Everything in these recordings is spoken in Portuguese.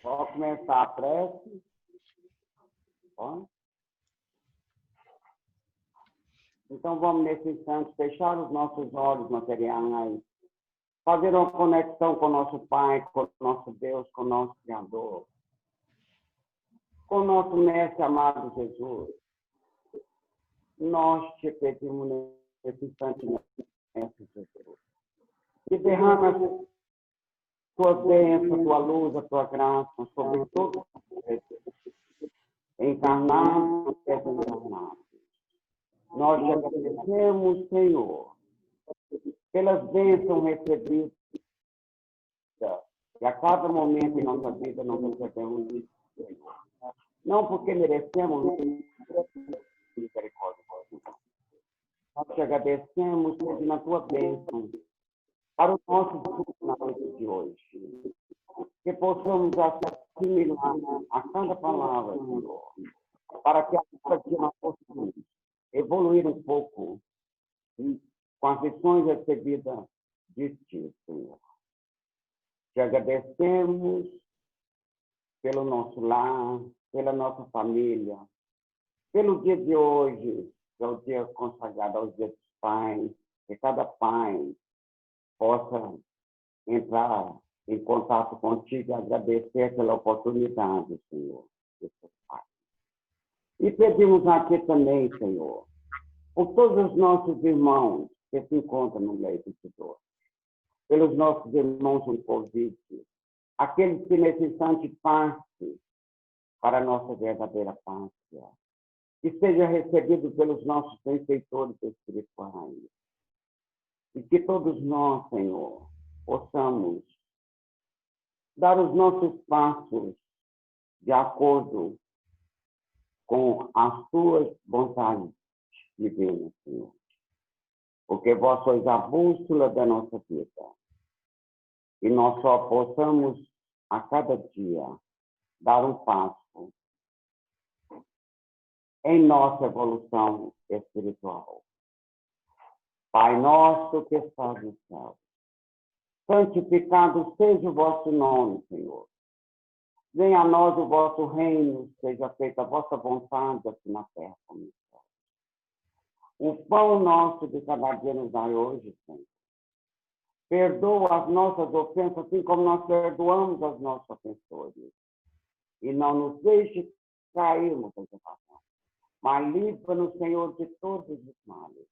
Vou começar a prece. Ó. Então, vamos, nesse instante, fechar os nossos olhos materiais, fazer uma conexão com o nosso Pai, com o nosso Deus, com o nosso Criador, com o nosso Mestre amado Jesus. Nós te pedimos nesse instante, Mestre Jesus, que derrama a tua bênção, a tua luz, a tua graça sobre todos os encarnados e desencarnados. Nós te agradecemos, Senhor, pelas bênçãos recebidas, e a cada momento em nossa vida nós recebemos isso, Senhor. Não porque merecemos, misericórdia. Nós te agradecemos, pedindo a tua bênção para o nosso estudo na noite de hoje. Que possamos assimilar a cada palavra, Senhor, para que a cada dia nós possamos evoluir um pouco com as lições recebidas de ti, Senhor. Te agradecemos pelo nosso lar, pela nossa família, pelo dia de hoje, que é o dia consagrado aos dias dos pais, que cada pai possa entrar em contato contigo e agradecer pela oportunidade, Senhor, de ser pai. E pedimos aqui também, Senhor, por todos os nossos irmãos que se encontram no leito de dor, pelos nossos irmãos com Covid, aqueles que nesse instante partem para a nossa verdadeira pátria, que seja recebido pelos nossos benfeitores espirituais, e que todos nós, Senhor, possamos dar os nossos passos de acordo com as tuas vontades divinas, Senhor. Porque vós sois a bússola da nossa vida. E nós só possamos, a cada dia, dar um passo em nossa evolução espiritual. Pai nosso que estás no céu, santificado seja o vosso nome, Senhor. Venha a nós o vosso reino, seja feita a vossa vontade, aqui na terra como no céu. O pão nosso de cada dia nos dai hoje, Senhor. Perdoa as nossas ofensas, assim como nós perdoamos aos nossos ofensores. E não nos deixe cairmos em tentação, mas livra-nos, Senhor, de todos os males,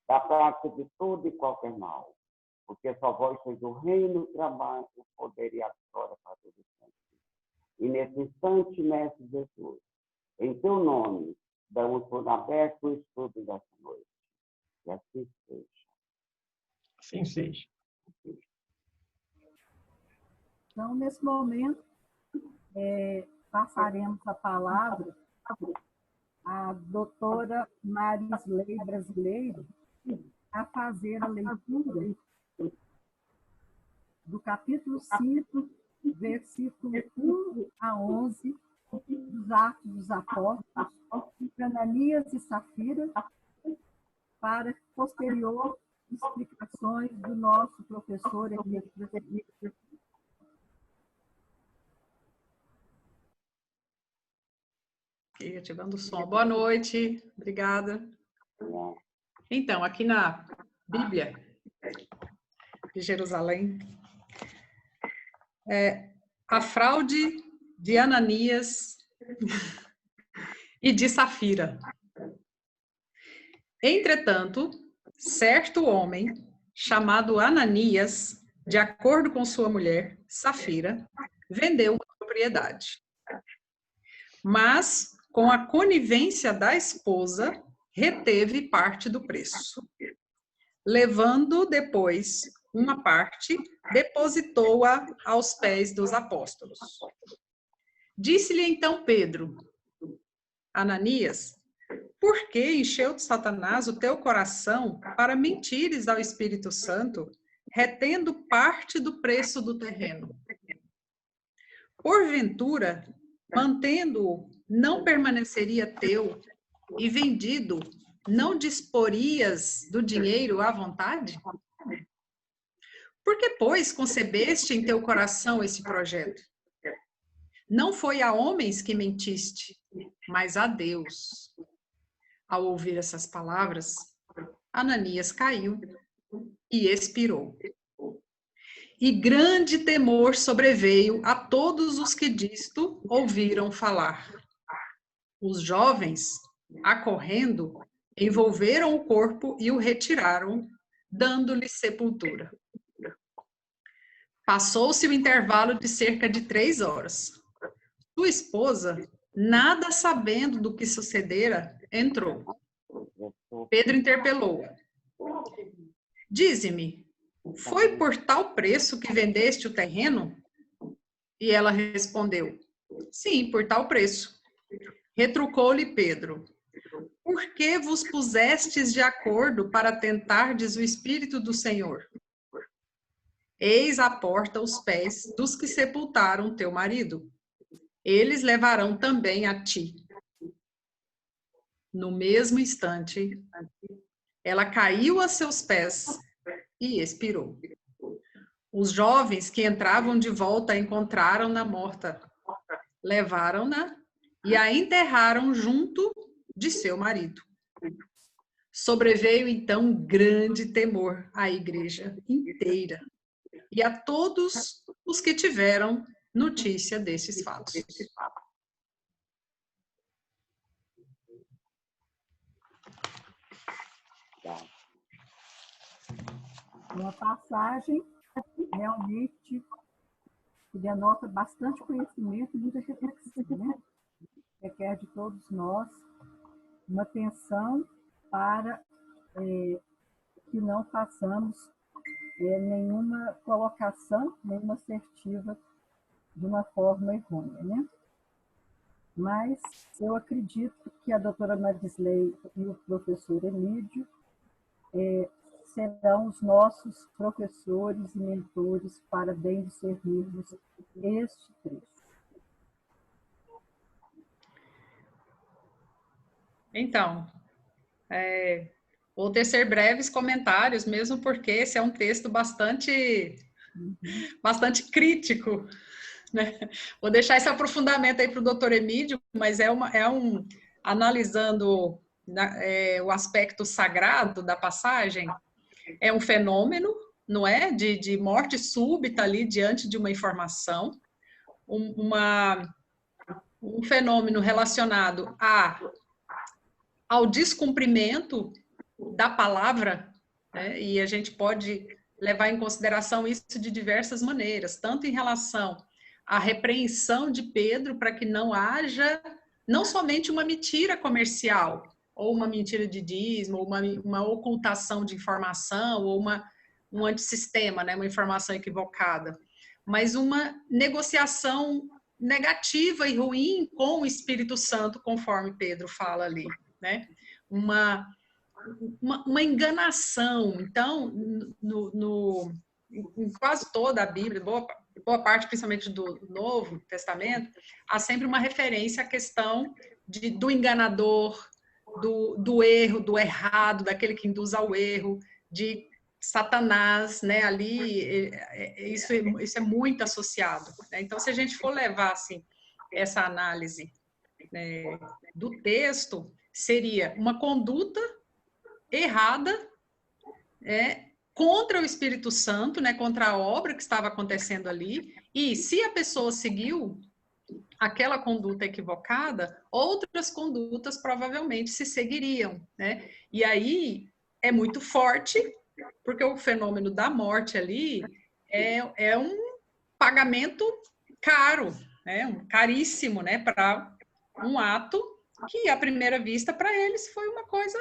da prática de todo e qualquer mal. Porque só vós sois o reino, o trabalho, o poder e a glória para todos sempre. E nesse instante, Mestre Jesus, em teu nome, damos por aberto o estudo dessa noite. E assim seja. Assim seja. Então, nesse momento, passaremos a palavra à doutora Marisley Brasileiro a fazer a leitura do capítulo 5, versículo 1 a 11, dos Atos dos Apóstolos, de Ananias e Safira, para posterior explicações do nosso professor Henrique Brasileiro. Ativando o som. Boa noite, obrigada. Então, aqui na Bíblia de Jerusalém, a fraude de Ananias e de Safira. Entretanto, certo homem, chamado Ananias, de acordo com sua mulher, Safira, vendeu uma propriedade. Mas, com a conivência da esposa, reteve parte do preço. Levando depois uma parte, depositou-a aos pés dos apóstolos. Disse-lhe então Pedro: Ananias, por que encheu de Satanás o teu coração para mentires ao Espírito Santo, retendo parte do preço do terreno? Porventura, mantendo-o, não permaneceria teu, e vendido, não disporias do dinheiro à vontade? Por que, pois, concebeste em teu coração esse projeto? Não foi a homens que mentiste, mas a Deus. Ao ouvir essas palavras, Ananias caiu e expirou. E grande temor sobreveio a todos os que disto ouviram falar. Os jovens, acorrendo, envolveram o corpo e o retiraram, dando-lhe sepultura. Passou-se o intervalo de cerca de 3 horas. Sua esposa, nada sabendo do que sucedera, entrou. Pedro interpelou: Dize-me, foi por tal preço que vendeste o terreno? E ela respondeu: Sim, por tal preço. Retrucou-lhe Pedro: Por que vos pusestes de acordo para tentardes o Espírito do Senhor? Eis à porta os pés dos que sepultaram teu marido. Eles levarão também a ti. No mesmo instante, ela caiu a seus pés e expirou. Os jovens que entravam de volta encontraram-na morta. Levaram-na e a enterraram junto de seu marido. Sobreveio então grande temor à igreja inteira e a todos os que tiveram notícia desses fatos. Uma passagem realmente que denota bastante conhecimento e muita reflexão, né? Requer de todos nós uma atenção para que não façamos nenhuma colocação, nenhuma assertiva de uma forma errônea, né? Mas eu acredito que a doutora Marisley e o professor Emídio serão os nossos professores e mentores para bem discernirmos este trecho. Então, vou tecer breves comentários, mesmo porque esse é um texto bastante crítico, né? Vou deixar esse aprofundamento aí para o doutor Emídio, mas analisando o aspecto sagrado da passagem, é um fenômeno, não é? De morte súbita ali diante de uma informação, um fenômeno relacionado ao descumprimento da palavra, né? E a gente pode levar em consideração isso de diversas maneiras, tanto em relação à repreensão de Pedro para que não haja não somente uma mentira comercial, ou uma mentira de dízimo, ou uma ocultação de informação, ou um antissistema, né? Uma informação equivocada, mas uma negociação negativa e ruim com o Espírito Santo, conforme Pedro fala ali, né? Uma enganação. Então, em quase toda a Bíblia, boa parte, principalmente do Novo Testamento, há sempre uma referência à questão do enganador, do erro, do errado, daquele que induz ao erro, de Satanás, né? Ali, isso é muito associado, né? Então, se a gente for levar assim, essa análise, né, do texto, seria uma conduta errada contra o Espírito Santo, né, contra a obra que estava acontecendo ali, e se a pessoa seguiu aquela conduta equivocada, outras condutas provavelmente se seguiriam, né? E aí é muito forte, porque o fenômeno da morte ali é um pagamento caro, né? Caríssimo, né, para um ato que, à primeira vista, para eles foi uma coisa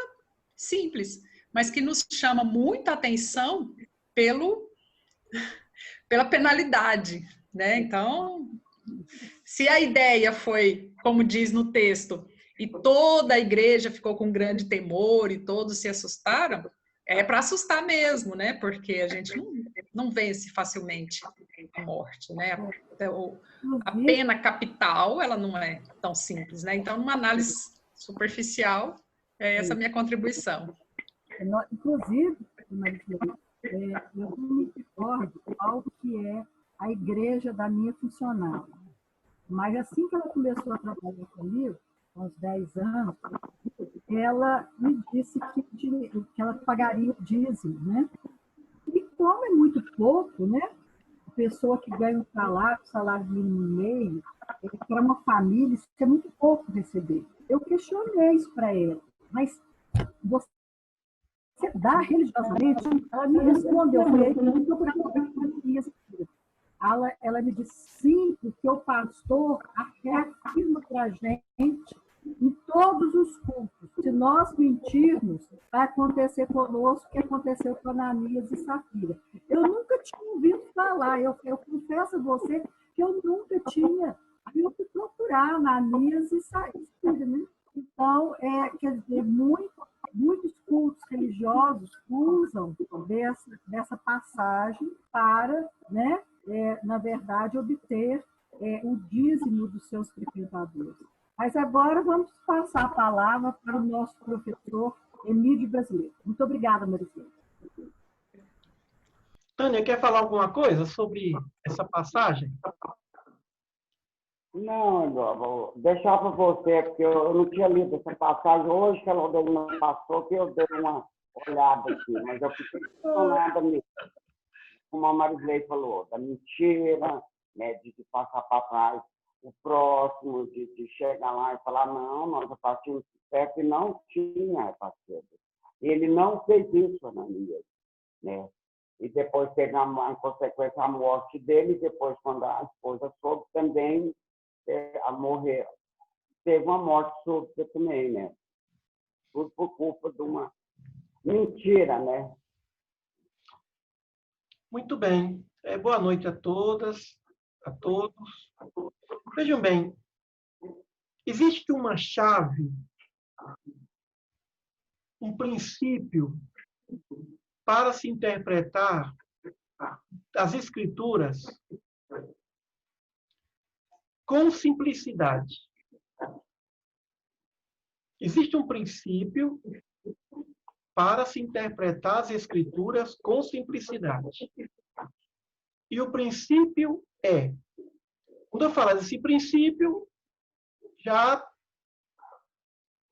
simples, mas que nos chama muita atenção pela penalidade, né? Então, se a ideia foi, como diz no texto, e toda a igreja ficou com grande temor e todos se assustaram, é para assustar mesmo, né? Porque a gente não vence facilmente a morte, né? A pena capital, ela não é tão simples, né? Então, numa análise superficial, é essa a minha contribuição. Inclusive, eu me recordo algo que é a igreja da minha funcionária. Mas assim que ela começou a trabalhar comigo, há uns 10 anos, ela me disse que ela pagaria o dízimo, né? E como é muito pouco, né? A pessoa que ganha um salário mínimo e meio, para uma família, isso é muito pouco receber. Eu questionei isso para ela, mas você dá religiosamente? Ela me respondeu, foi aí que eu fui procurar minhas filhas. Ela me disse, sim, porque o pastor reafirma para a gente em todos os cultos. Se nós mentirmos, vai acontecer conosco o que aconteceu com Ananias e Safira. Eu nunca tinha ouvido falar, eu confesso a você que eu nunca tinha. Aí eu fui procurar Ananias e Safira, né? Então, quer dizer, muitos cultos religiosos usam dessa passagem para, né, na verdade, obter o dízimo dos seus frequentadores. Mas agora vamos passar a palavra para o nosso professor Emílio Brasileiro. Muito obrigada, Marisela. Tânia, quer falar alguma coisa sobre essa passagem? Não, vou deixar para você, porque eu não tinha lido essa passagem hoje, que ela não passou, que eu dei uma olhada aqui, mas eu fiquei impressionada mesmo, como a Marilei falou, da mentira, né, de passar para trás o próximo, de chegar lá e falar, não, nós partimos certo, e não tinha parceiro. Ele não fez isso, Ananias, né? E depois teve, em consequência, a morte dele, e depois, quando a esposa soube, também a morrer. Teve uma morte súbita também, né? Tudo por culpa de uma mentira, né? Muito bem. Boa noite a todas, a todos. Vejam bem, existe uma chave, um princípio para se interpretar as Escrituras com simplicidade. Existe um princípio para se interpretar as Escrituras com simplicidade. E o princípio é, quando eu falar desse princípio,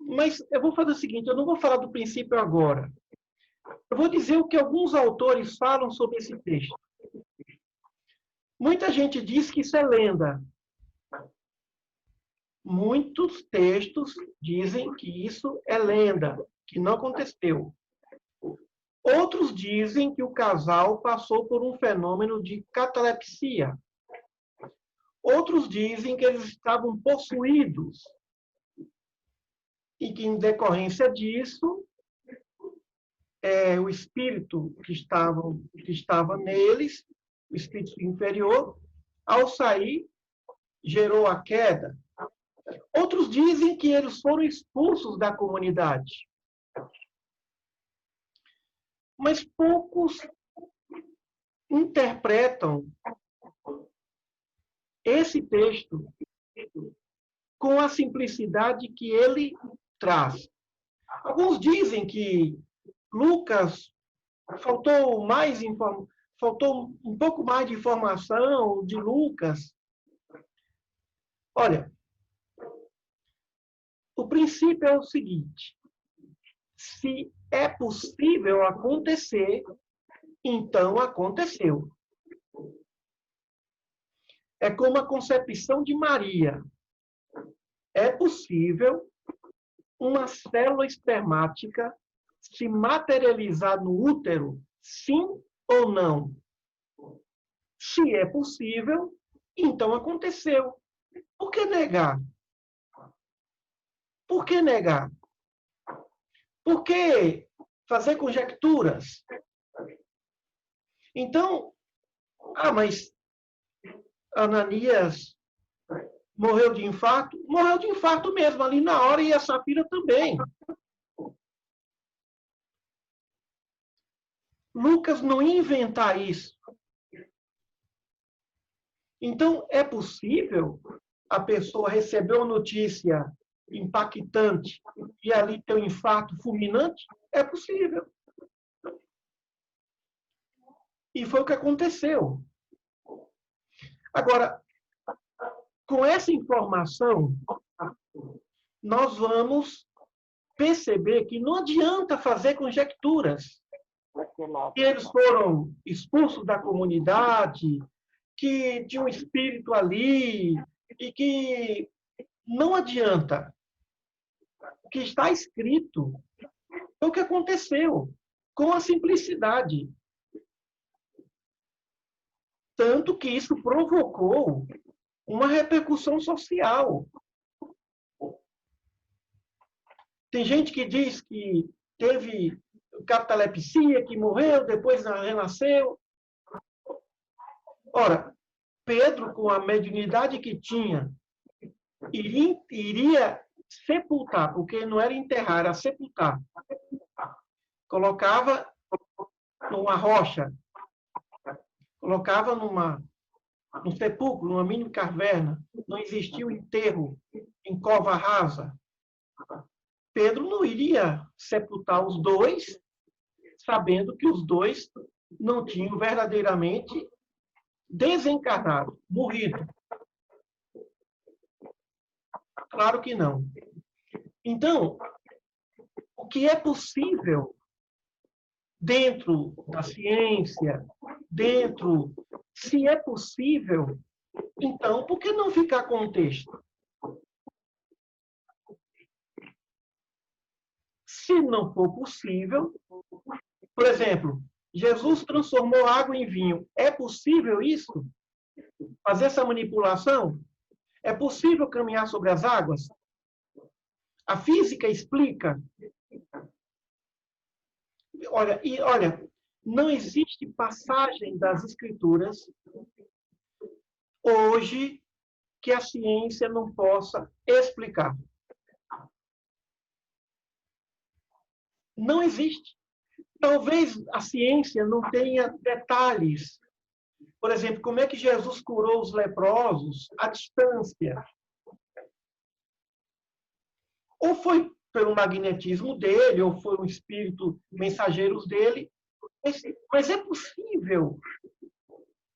mas eu vou fazer o seguinte, eu não vou falar do princípio agora. Eu vou dizer o que alguns autores falam sobre esse texto. Muita gente diz que isso é lenda. Muitos textos dizem que isso é lenda, que não aconteceu. Outros dizem que o casal passou por um fenômeno de catalepsia. Outros dizem que eles estavam possuídos e que, em decorrência disso, o espírito que estava neles, o espírito inferior, ao sair, gerou a queda. Outros dizem que eles foram expulsos da comunidade. Mas poucos interpretam esse texto com a simplicidade que ele traz. Alguns dizem que Lucas faltou um pouco mais de informação de Lucas. Olha, o princípio é o seguinte: se é possível acontecer, então aconteceu. É como a concepção de Maria. É possível uma célula espermática se materializar no útero, sim ou não? Se é possível, então aconteceu. Por que negar? Por que negar? Por que fazer conjecturas? Então, mas Ananias morreu de infarto? Morreu de infarto mesmo, ali na hora, e a Safira também. Lucas não ia inventar isso. Então, é possível a pessoa receber uma notícia impactante e ali ter um infarto fulminante? É possível. E foi o que aconteceu. Agora, Com essa informação, nós vamos perceber que não adianta fazer conjecturas. Que eles foram expulsos da comunidade, que tinha um espírito ali, e que não adianta. O que está escrito é o que aconteceu, com a simplicidade. Tanto que isso provocou uma repercussão social. Tem gente que diz que teve catalepsia, que morreu, depois renasceu. Ora, Pedro, com a mediunidade que tinha, iria sepultar, porque não era enterrar, era sepultar. Colocava numa rocha, colocava num sepulcro, numa mini caverna. Não existia o enterro em cova rasa. Pedro não iria sepultar os dois, sabendo que os dois não tinham verdadeiramente desencarnado, morrido. Claro que não. Então, o que é possível dentro da ciência, se é possível, então, por que não ficar com o texto? Se não for possível, por exemplo, Jesus transformou água em vinho. É possível isso? Fazer essa manipulação? É possível caminhar sobre as águas? A física explica. Olha, não existe passagem das Escrituras hoje que a ciência não possa explicar. Não existe. Talvez a ciência não tenha detalhes. Por exemplo, como é que Jesus curou os leprosos à distância? Ou foi pelo magnetismo dele, ou foi um espírito mensageiros dele. Mas é possível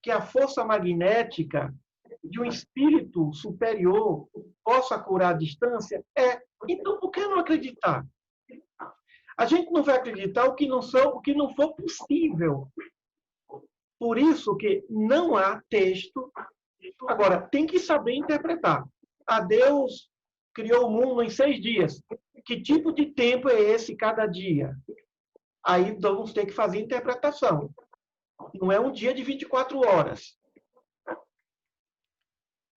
que a força magnética de um espírito superior possa curar à distância? É. Então, por que não acreditar? A gente não vai acreditar o que não for possível. Por isso que não há texto. Agora, tem que saber interpretar. Deus criou o mundo em 6 dias. Que tipo de tempo é esse cada dia? Aí vamos ter que fazer interpretação. Não é um dia de 24 horas.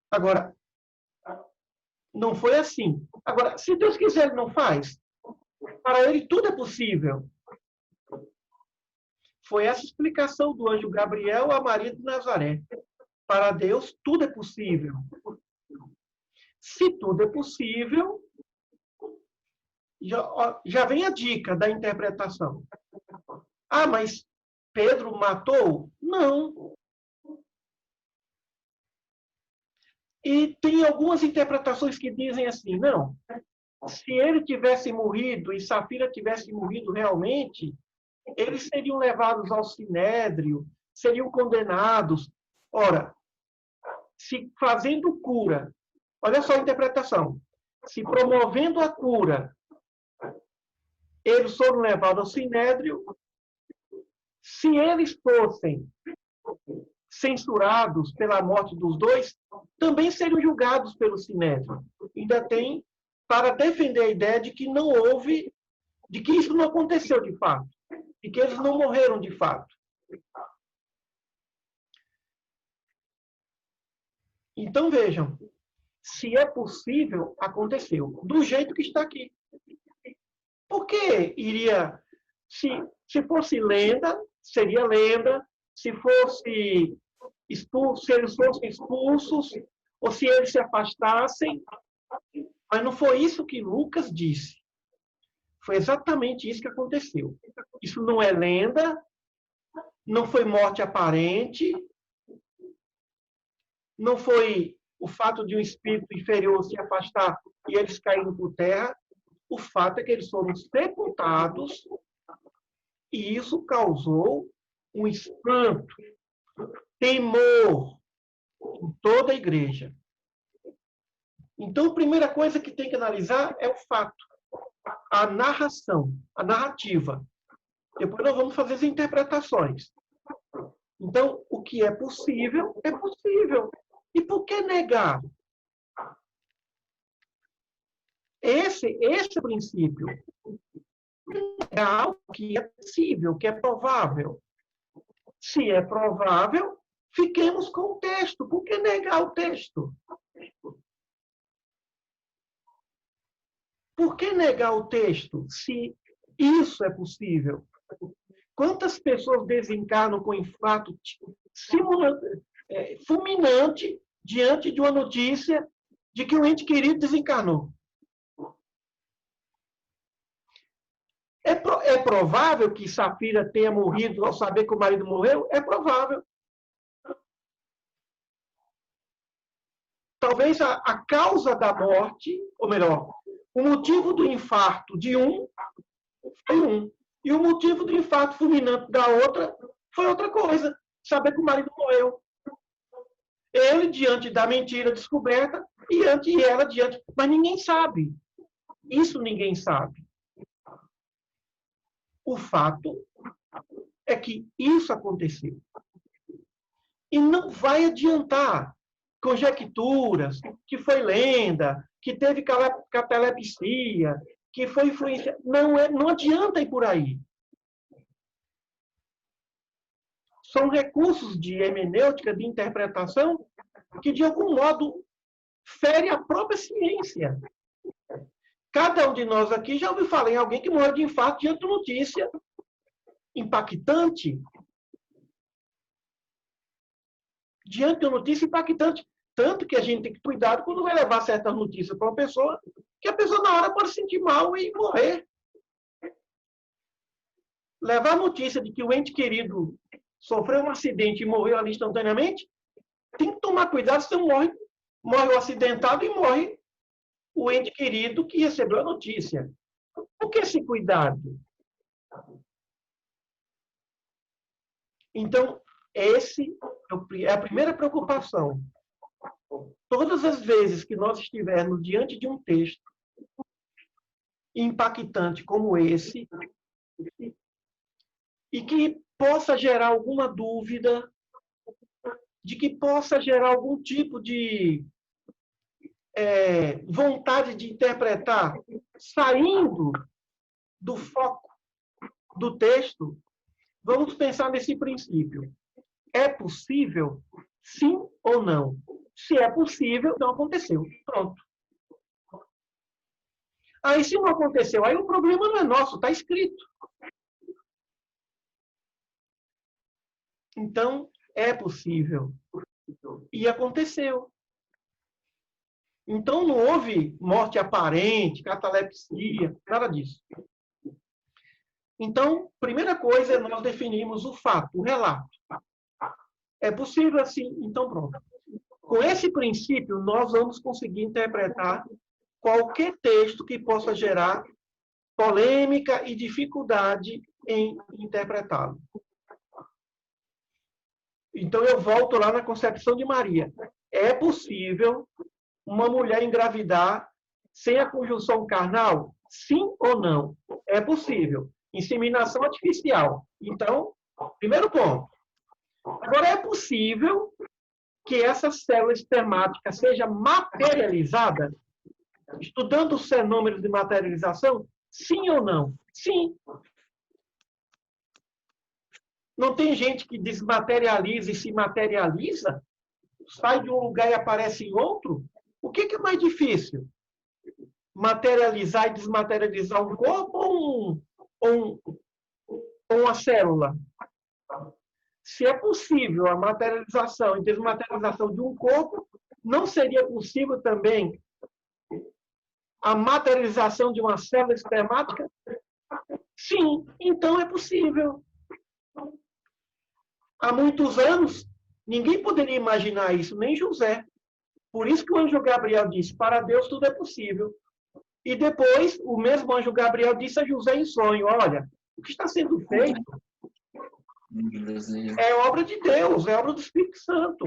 Agora, não foi assim. Agora, se Deus quiser, ele não faz. Para ele, tudo é possível. Foi essa explicação do anjo Gabriel a Maria de Nazaré. Para Deus, tudo é possível. Se tudo é possível, já vem a dica da interpretação. Mas Pedro matou? Não. E tem algumas interpretações que dizem assim, não, se ele tivesse morrido e Safira tivesse morrido realmente, eles seriam levados ao sinédrio, seriam condenados. Ora, se fazendo cura, olha só a interpretação, se promovendo a cura, eles foram levados ao sinédrio, se eles fossem censurados pela morte dos dois, também seriam julgados pelo sinédrio. Ainda tem para defender a ideia de que não houve, de que isso não aconteceu de fato, de que eles não morreram de fato. Então, vejam, se é possível, aconteceu, do jeito que está aqui. Por que iria, se fosse lenda, seria lenda, se fosse expulso, se eles fossem expulsos, ou se eles se afastassem, mas não foi isso que Lucas disse. Foi exatamente isso que aconteceu. Isso não é lenda, não foi morte aparente, não foi o fato de um espírito inferior se afastar e eles caírem por terra. O fato é que eles foram sepultados e isso causou um espanto, temor em toda a igreja. Então, a primeira coisa que tem que analisar é o fato, a narração, a narrativa. Depois nós vamos fazer as interpretações. Então, o que é possível, é possível. E por que negar? Esse é o princípio. Negar o que é possível, o que é provável. Se é provável, fiquemos com o texto. Por que negar o texto? Por que negar o texto, se isso é possível? Quantas pessoas desencarnam com infarto fulminante diante de uma notícia de que o ente querido desencarnou? É provável que Safira tenha morrido ao saber que o marido morreu? É provável. Talvez a causa da morte, ou melhor, o motivo do infarto de um foi um. E o motivo do infarto fulminante da outra foi outra coisa. Saber que o marido morreu. Ele diante da mentira descoberta e ela diante... Mas ninguém sabe. Isso ninguém sabe. O fato é que isso aconteceu. E não vai adiantar conjecturas, que foi lenda, que teve catalepsia, que foi influência. Não adianta ir por aí. São recursos de hermenêutica, de interpretação, que, de algum modo, ferem a própria ciência. Cada um de nós aqui já ouviu falar em alguém que morreu de infarto diante de notícia impactante. Diante de uma notícia impactante. Tanto que a gente tem que cuidar quando vai levar certas notícias para uma pessoa, que a pessoa na hora pode se sentir mal e morrer. Levar a notícia de que o ente querido sofreu um acidente e morreu ali instantaneamente, tem que tomar cuidado, senão morre o acidentado e morre o ente querido que recebeu a notícia. Por que esse cuidado? Então, esse é a primeira preocupação. Todas as vezes que nós estivermos diante de um texto impactante como esse, e que possa gerar alguma dúvida, de que possa gerar algum tipo de vontade de interpretar, saindo do foco do texto, vamos pensar nesse princípio. É possível, sim ou não? Se é possível, não aconteceu. Pronto. Aí, se não aconteceu, aí o problema não é nosso, está escrito. Então, é possível. E aconteceu. Então, não houve morte aparente, catalepsia, nada disso. Então, primeira coisa é nós definirmos o fato, o relato. É possível assim? Então, pronto. Com esse princípio, nós vamos conseguir interpretar qualquer texto que possa gerar polêmica e dificuldade em interpretá-lo. Então, eu volto lá na concepção de Maria. É possível uma mulher engravidar sem a conjunção carnal? Sim ou não? É possível. Inseminação artificial. Então, primeiro ponto. Agora, é possível que essa célula espermática seja materializada? Estudando os fenômenos de materialização? Sim ou não? Sim. Não tem gente que desmaterializa e se materializa? Sai de um lugar e aparece em outro? O que é mais difícil? Materializar e desmaterializar um corpo ou uma célula? Se é possível a materialização e desmaterialização de um corpo, não seria possível também a materialização de uma célula espermática? Sim, então é possível. Há muitos anos, ninguém poderia imaginar isso, nem José. Por isso que o anjo Gabriel disse, para Deus tudo é possível. E depois, o mesmo anjo Gabriel disse a José em sonho, olha, o que está sendo feito é obra de Deus, é obra do Espírito Santo.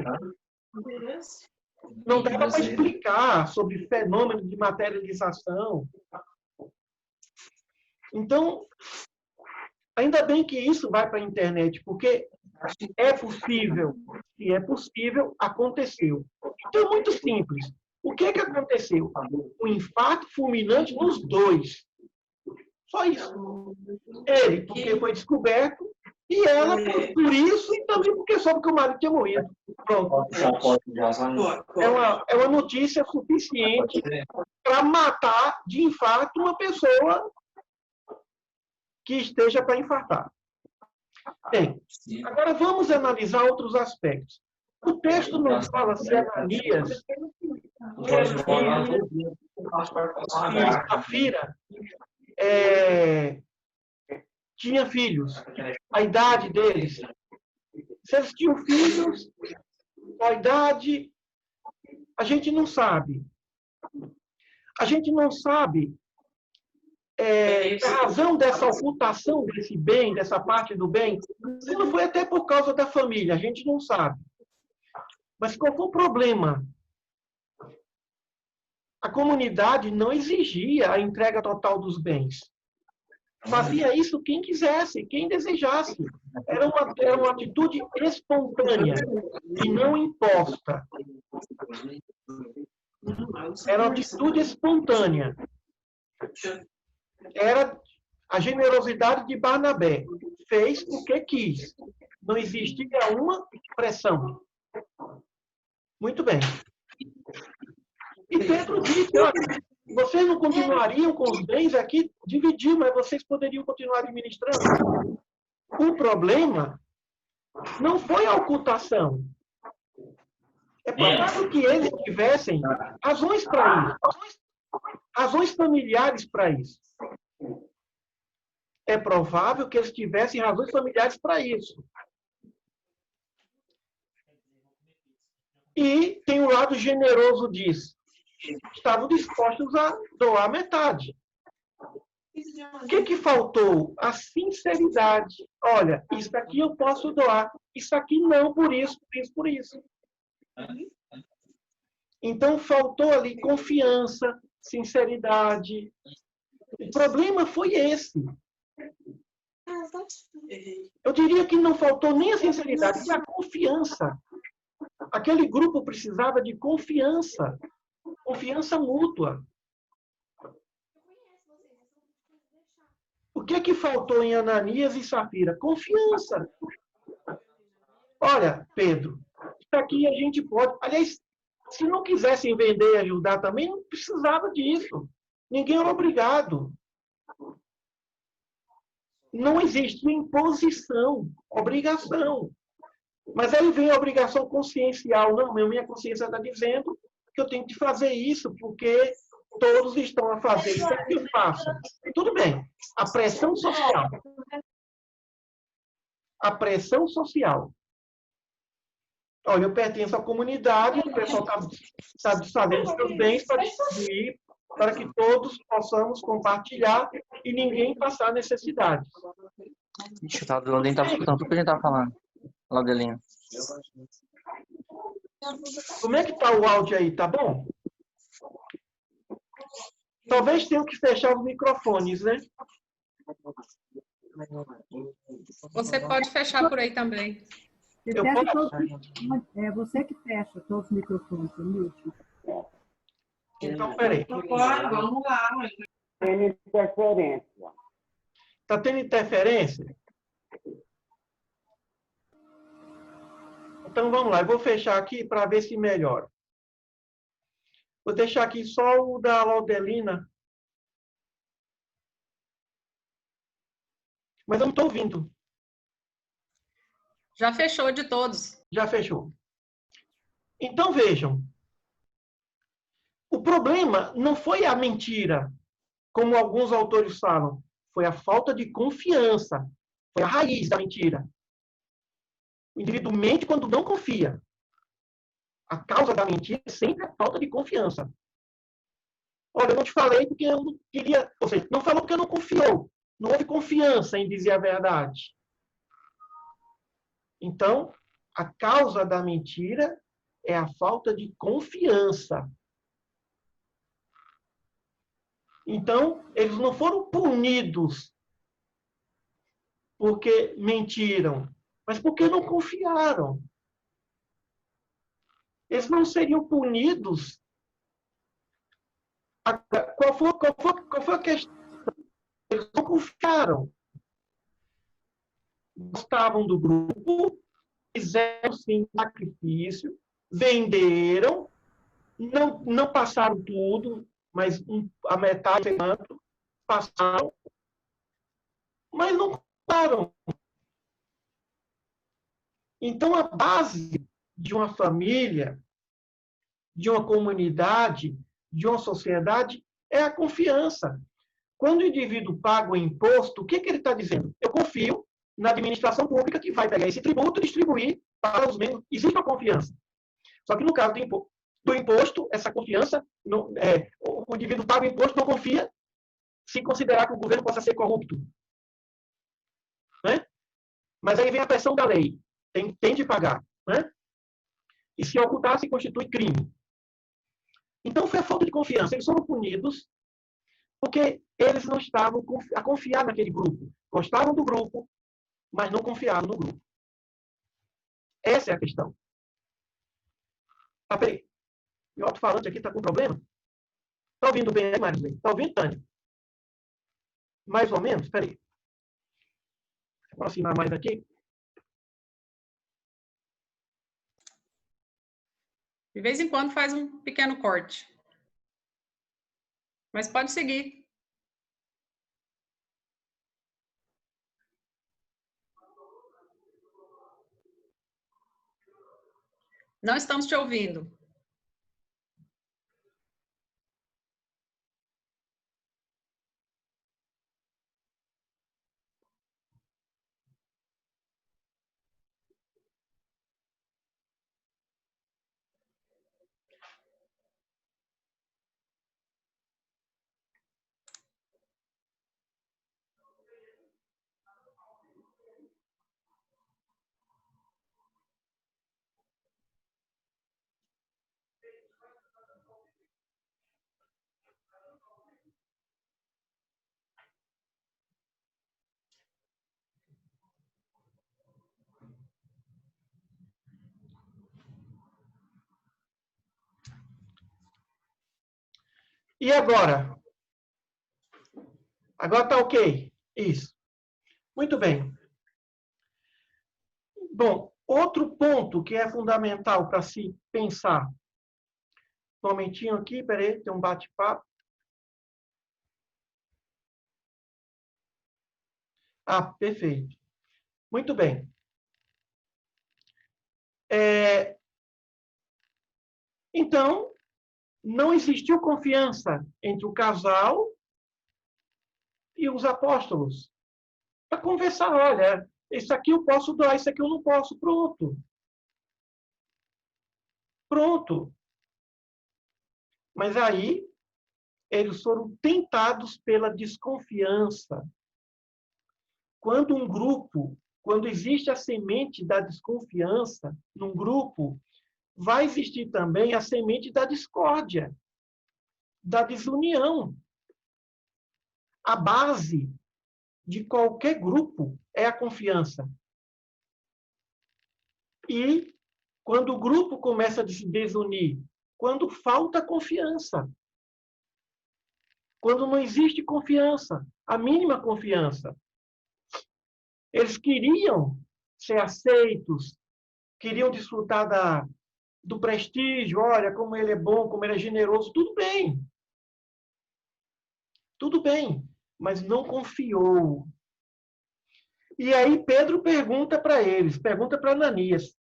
Não dava para explicar sobre fenômeno de materialização. Então, ainda bem que isso vai para a internet, porque é possível, se é possível, aconteceu. Então, é muito simples. O que aconteceu? Um infarto fulminante nos dois. Só isso. Ele, porque foi descoberto, e ela, por isso, e também porque soube que o marido tinha morrido. Pronto. É uma notícia suficiente para matar de infarto uma pessoa que esteja para infartar. Bem, agora vamos analisar outros aspectos. O texto não fala se Ananias e Safira tinha filhos, a idade deles. Se eles tinham filhos, a idade, a gente não sabe. A gente não sabe a razão dessa ocultação desse bem, dessa parte do bem. Se não foi até por causa da família, a gente não sabe. Mas qual foi o problema? A comunidade não exigia a entrega total dos bens. Fazia isso quem quisesse, quem desejasse. Era uma atitude espontânea e não imposta. Era uma atitude espontânea. Era a generosidade de Barnabé. Fez o que quis. Não existia uma pressão. Muito bem. E Pedro disse, olha, vocês não continuariam com os bens aqui, dividir, mas vocês poderiam continuar administrando. O problema não foi a ocultação. É provável que eles tivessem razões para isso. Razões familiares para isso. É provável que eles tivessem razões familiares para isso. E tem o lado generoso disso. Estavam dispostos a doar metade. O que faltou? A sinceridade. Olha, isso aqui eu posso doar. Isso aqui não, por isso, por isso, por isso. Então, faltou ali confiança, sinceridade. O problema foi esse. Eu diria que não faltou nem a sinceridade, mas a confiança. Aquele grupo precisava de confiança. Confiança mútua. O que faltou em Ananias e Safira? Confiança. Olha, Pedro, isso aqui a gente pode... Aliás, se não quisessem vender e ajudar também, não precisava disso. Ninguém era obrigado. Não existe imposição, obrigação. Mas aí vem a obrigação consciencial. Não, minha consciência está dizendo que eu tenho que fazer isso porque todos estão a fazer isso, é que eu faço. Tudo bem. A pressão social. A pressão social. Olha, eu pertenço à comunidade, o pessoal está fazendo seus bens para distribuir, para que todos possamos compartilhar e ninguém passar necessidade. Ixi, o Laudelino estava escutando tudo que a gente estava falando. Laudelino. Como é que está o áudio aí? Tá bom? Talvez tenham que fechar os microfones, né? Você pode fechar por aí também. Você que fecha todos os microfones, Milton. Então, peraí. Vamos lá. Tem interferência. Está tendo interferência? Então, vamos lá. Eu vou fechar aqui para ver se melhora. Vou deixar aqui só o da Laudelina. Mas eu não estou ouvindo. Já fechou de todos. Já fechou. Então, vejam. O problema não foi a mentira, como alguns autores falam. Foi a falta de confiança. Foi a raiz da mentira. O indivíduo mente quando não confia. A causa da mentira é sempre a falta de confiança. Olha, eu não te falei porque eu não queria... Ou seja, não falou porque não confiou. Não houve confiança em dizer a verdade. Então, a causa da mentira é a falta de confiança. Então, eles não foram punidos porque mentiram, mas porque não confiaram. Eles não seriam punidos. Qual foi a questão? Eles não confiaram. Gostavam do grupo, fizeram sim sacrifício, venderam, não passaram tudo, mas a metade passaram, mas não confiaram. Então, a base de uma família, de uma comunidade, de uma sociedade, é a confiança. Quando o indivíduo paga o imposto, o que ele está dizendo? Eu confio na administração pública que vai pegar esse tributo e distribuir para os membros. Existe uma confiança. Só que no caso do imposto, essa confiança, o indivíduo paga o imposto, não confia, se considerar que o governo possa ser corrupto. Né? Mas aí vem a pressão da lei. Tem de pagar. Né? E se ocultar, se constitui crime. Então, foi a falta de confiança. Eles foram punidos porque eles não estavam a confiar naquele grupo. Gostavam do grupo, mas não confiavam no grupo. Essa é a questão. Ah, peraí. Meu alto-falante aqui está com problema? Está ouvindo bem aí, Marilene? Está ouvindo, Tânia? Mais ou menos? Peraí. Vou aproximar mais aqui. De vez em quando faz um pequeno corte. Mas pode seguir. Não estamos te ouvindo. E agora? Agora está ok? Isso. Muito bem. Bom, outro ponto que é fundamental para se pensar. Um momentinho aqui, peraí, tem um bate-papo. Ah, perfeito. Muito bem. Então, não existiu confiança entre o casal e os apóstolos. Para conversar, olha, isso aqui eu posso doar, isso aqui eu não posso. Pronto. Pronto. Mas aí, eles foram tentados pela desconfiança. Quando existe a semente da desconfiança num grupo, vai existir também a semente da discórdia, da desunião. A base de qualquer grupo é a confiança. E quando o grupo começa a se desunir, quando falta confiança, quando não existe confiança, a mínima confiança. Eles queriam ser aceitos, queriam desfrutar do prestígio, olha como ele é bom, como ele é generoso, tudo bem. Tudo bem, mas não confiou. E aí Pedro pergunta para eles, pergunta para Ananias.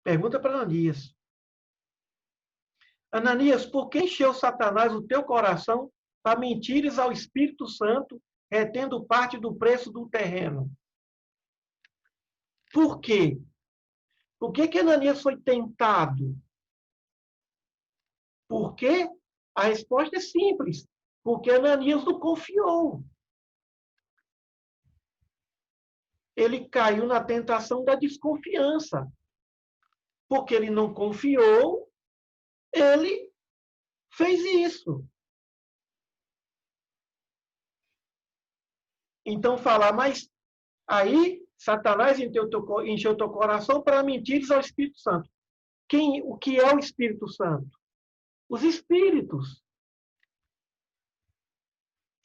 Pergunta para Ananias. Ananias, por que encheu Satanás o teu coração para mentires ao Espírito Santo, retendo parte do preço do terreno? Por quê? Por que Ananias foi tentado? Por quê? A resposta é simples. Porque Ananias não confiou. Ele caiu na tentação da desconfiança. porque ele não confiou, ele fez isso. Então, falar, mas aí Satanás encheu teu coração para mentires ao Espírito Santo. O que é o Espírito Santo? Os espíritos.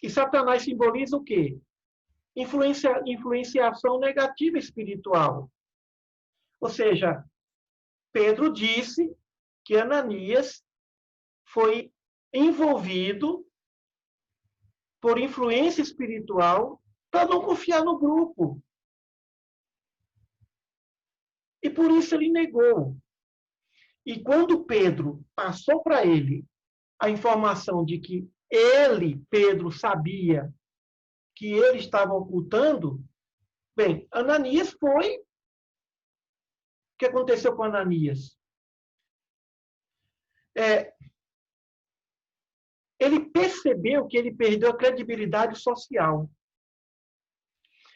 E Satanás simboliza o quê? Influenciação negativa espiritual. Ou seja, Pedro disse que Ananias foi envolvido por influência espiritual para não confiar no grupo. E por isso ele negou. E quando Pedro passou para ele a informação de que ele, Pedro, sabia que ele estava ocultando, bem, Ananias foi. O que aconteceu com Ananias? Ele percebeu que ele perdeu a credibilidade social.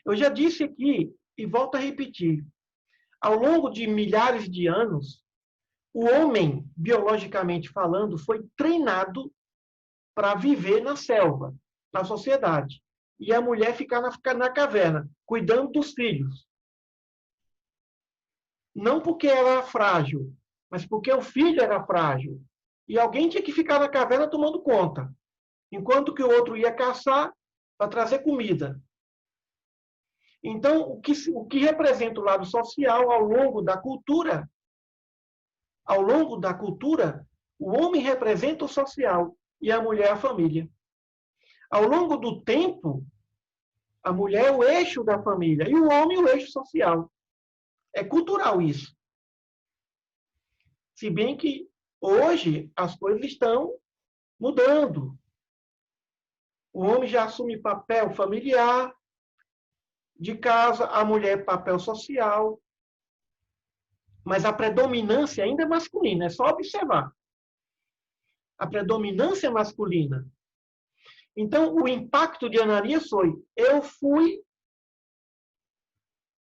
Eu já disse aqui, e volto a repetir, ao longo de milhares de anos, o homem, biologicamente falando, foi treinado para viver na selva, na sociedade. E a mulher ficar na caverna, cuidando dos filhos. Não porque ela era frágil, mas porque o filho era frágil. E alguém tinha que ficar na caverna tomando conta, enquanto que o outro ia caçar para trazer comida. Então, o que representa o lado social ao longo da cultura, o homem representa o social e a mulher a família. Ao longo do tempo, a mulher é o eixo da família e o homem o eixo social. É cultural isso. Se bem que hoje as coisas estão mudando. O homem já assume papel familiar, de casa, a mulher papel social. Mas a predominância ainda é masculina, é só observar. A predominância é masculina. Então, o impacto de Ananias foi, eu fui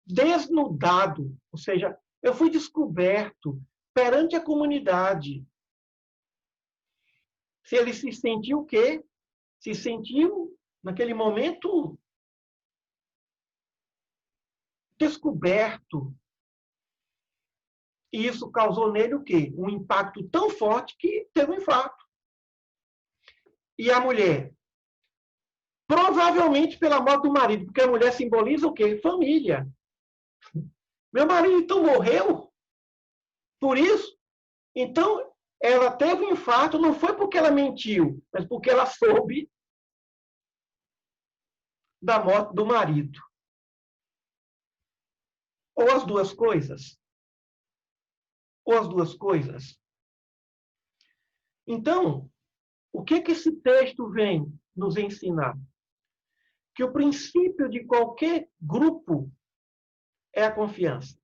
desnudado, ou seja, eu fui descoberto perante a comunidade. Se ele se sentiu o quê? Se sentiu, naquele momento, descoberto. E isso causou nele o quê? Um impacto tão forte que teve um infarto. E a mulher? Provavelmente pela morte do marido, porque a mulher simboliza o quê? Família. Meu marido, então, morreu? Por isso? Então, ela teve um infarto, não foi porque ela mentiu, mas porque ela soube da morte do marido. Ou as duas coisas. Ou as duas coisas. Então, o que esse texto vem nos ensinar? Que o princípio de qualquer grupo é a confiança.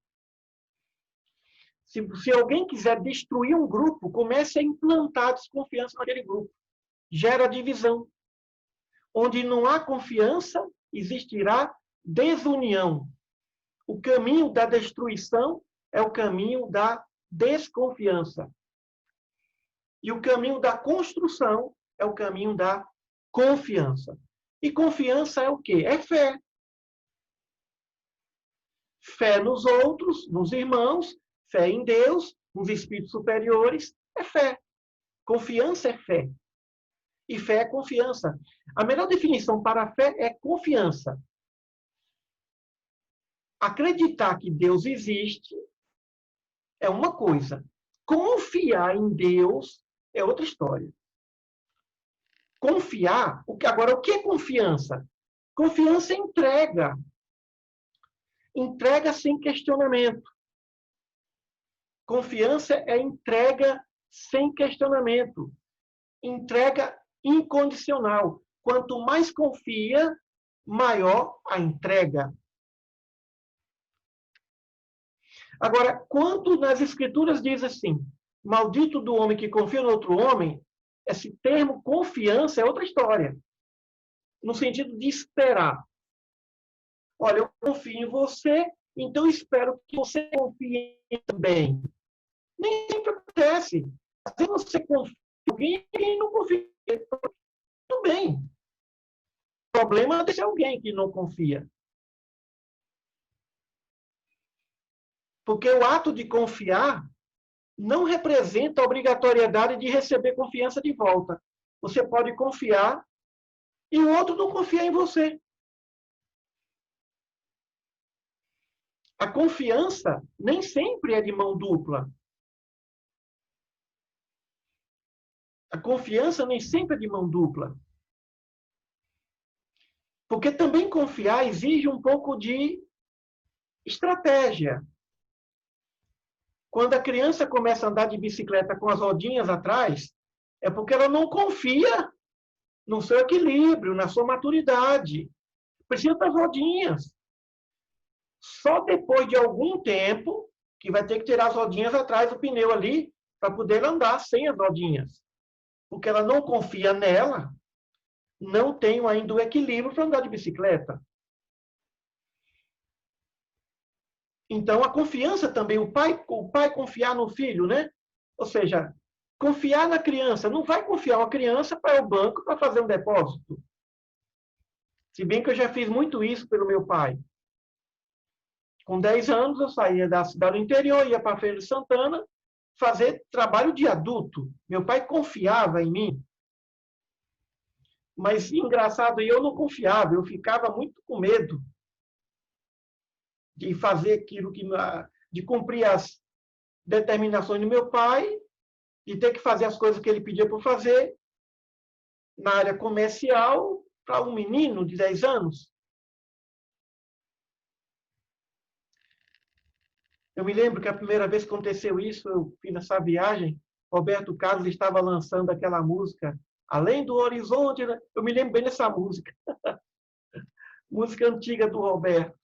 Se alguém quiser destruir um grupo, comece a implantar desconfiança naquele grupo. Gera divisão. Onde não há confiança, existirá desunião. O caminho da destruição é o caminho da desconfiança. E o caminho da construção é o caminho da confiança. E confiança é o quê? É fé. Fé nos outros, nos irmãos, fé em Deus, nos espíritos superiores, é fé. Confiança é fé. E fé é confiança. A melhor definição para a fé é confiança. Acreditar que Deus existe é uma coisa. Confiar em Deus é outra história. Confiar, agora o que é confiança? Confiança é entrega. Entrega sem questionamento. Confiança é entrega sem questionamento. Entrega incondicional. Quanto mais confia, maior a entrega. Agora, quando nas Escrituras diz assim, maldito do homem que confia no outro homem, esse termo confiança é outra história. No sentido de esperar. Olha, eu confio em você, então espero que você confie também. Nem sempre acontece. Se você confia em alguém, quem não confia, tudo bem. O problema é deixar alguém que não confia. Porque o ato de confiar não representa a obrigatoriedade de receber confiança de volta. Você pode confiar e o outro não confia em você. A confiança nem sempre é de mão dupla. A confiança nem sempre é de mão dupla. Porque também confiar exige um pouco de estratégia. Quando a criança começa a andar de bicicleta com as rodinhas atrás, é porque ela não confia no seu equilíbrio, na sua maturidade. Precisa das rodinhas. Só depois de algum tempo que vai ter que tirar as rodinhas atrás do pneu ali para poder andar sem as rodinhas. Porque ela não confia nela, não tem ainda o equilíbrio para andar de bicicleta. Então, a confiança também, o pai confiar no filho, né? Ou seja, confiar na criança. Não vai confiar uma criança para o banco para fazer um depósito. Se bem que eu já fiz muito isso pelo meu pai. Com 10 anos, eu saía da cidade do interior, ia para a Feira de Santana, fazer trabalho de adulto. Meu pai confiava em mim. Mas, engraçado, eu não confiava, eu ficava muito com medo de fazer aquilo de cumprir as determinações do meu pai, de ter que fazer as coisas que ele pedia para fazer na área comercial para um menino de 10 anos. Eu me lembro que a primeira vez que aconteceu isso, eu fiz essa viagem, Roberto Carlos estava lançando aquela música Além do Horizonte. Né? Eu me lembro bem dessa música. Música antiga do Roberto.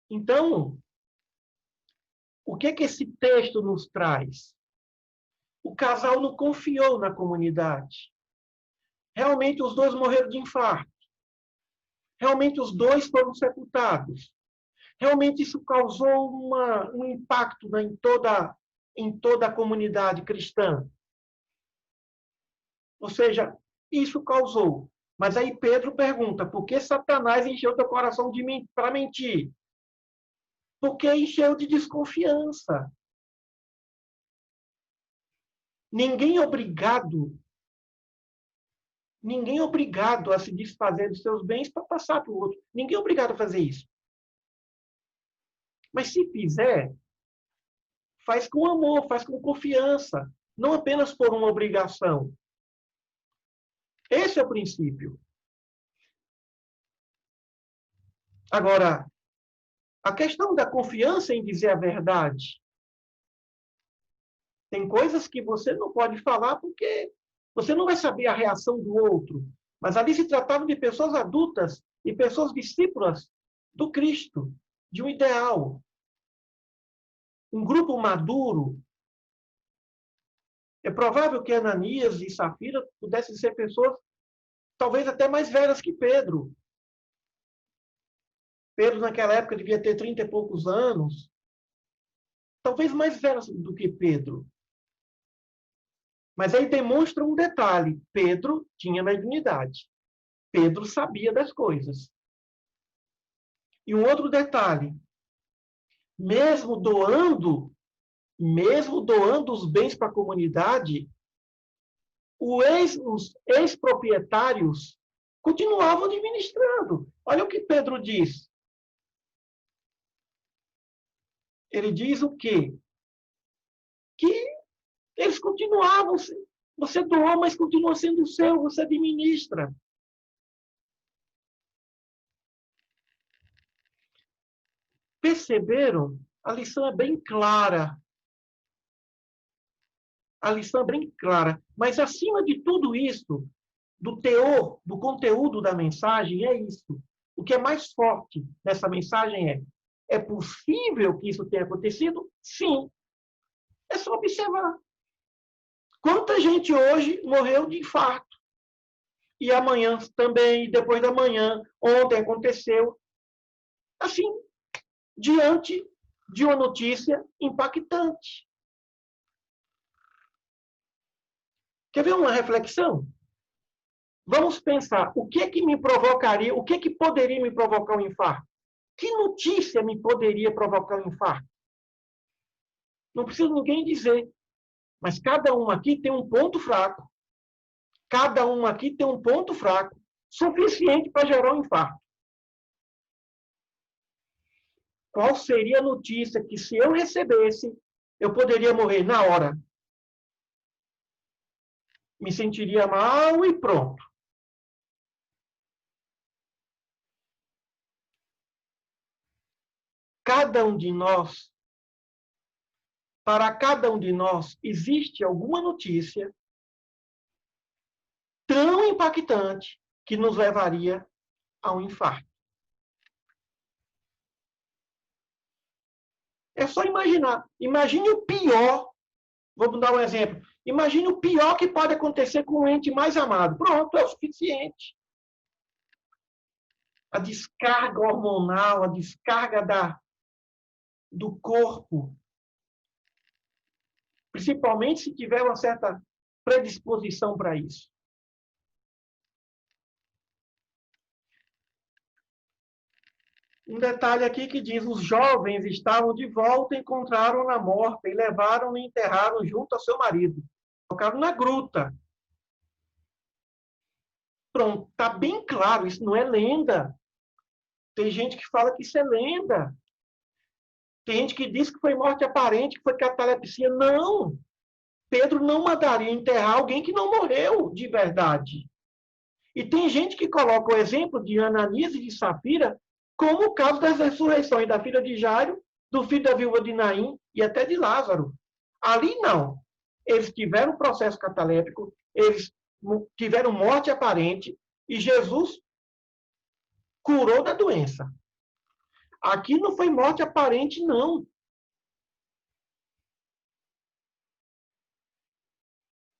Então, o que esse texto nos traz? O casal não confiou na comunidade. Realmente os dois morreram de infarto. Realmente os dois foram sepultados. Realmente isso causou um impacto em toda a comunidade cristã. Ou seja, isso causou. Mas aí Pedro pergunta, por que Satanás encheu teu coração para mentir? Porque encheu de desconfiança. Ninguém é obrigado a se desfazer dos seus bens para passar para o outro. Ninguém é obrigado a fazer isso. Mas se fizer, faz com amor, faz com confiança, não apenas por uma obrigação. Esse é o princípio. Agora, a questão da confiança em dizer a verdade. Tem coisas que você não pode falar porque você não vai saber a reação do outro. Mas ali se tratava de pessoas adultas e pessoas discípulas do Cristo, de um ideal. Um grupo maduro. É provável que Ananias e Safira pudessem ser pessoas talvez até mais velhas que Pedro. Pedro, naquela época, devia ter 30 e poucos anos. Talvez mais velhas do que Pedro. Mas aí demonstra um detalhe. Pedro tinha mediunidade. Pedro sabia das coisas. E um outro detalhe. Mesmo doando os bens para a comunidade, os ex-proprietários continuavam administrando. Olha o que Pedro diz. Ele diz o quê? Que eles continuavam. Você doou, mas continua sendo seu, você administra. Perceberam? A lição é bem clara. A lição é bem clara. Mas, acima de tudo isso, do teor, do conteúdo da mensagem, é isso. O que é mais forte nessa mensagem é possível que isso tenha acontecido? Sim. É só observar. Quanta gente hoje morreu de infarto? E amanhã também, depois da manhã, ontem aconteceu. Assim, diante de uma notícia impactante. Quer ver uma reflexão? Vamos pensar, o que é que me provocaria, o que é que poderia me provocar um infarto? Que notícia me poderia provocar um infarto? Não precisa ninguém dizer, mas cada um aqui tem um ponto fraco. Cada um aqui tem um ponto fraco suficiente para gerar um infarto. Qual seria a notícia que, se eu recebesse, eu poderia morrer na hora? Me sentiria mal e pronto. Cada um de nós, para cada um de nós, existe alguma notícia tão impactante que nos levaria a um infarto. É só imaginar. Imagine o pior. Vamos dar um exemplo. Imagine o pior que pode acontecer com o ente mais amado. Pronto, é o suficiente. A descarga hormonal, a descarga do corpo, principalmente se tiver uma certa predisposição para isso. Um detalhe aqui que diz: os jovens estavam de volta, encontraram-na morta e levaram-na e enterraram junto ao seu marido. Colocaram na gruta. Pronto, está bem claro, isso não é lenda. Tem gente que fala que isso é lenda. Tem gente que diz que foi morte aparente, que foi catalepsia. Não! Pedro não mandaria enterrar alguém que não morreu de verdade. E tem gente que coloca o exemplo de Ananias e de Safira como o caso das ressurreições da filha de Jairo, do filho da viúva de Naim e até de Lázaro. Ali não. Eles tiveram processo cataléptico, eles tiveram morte aparente e Jesus curou da doença. Aqui não foi morte aparente, não.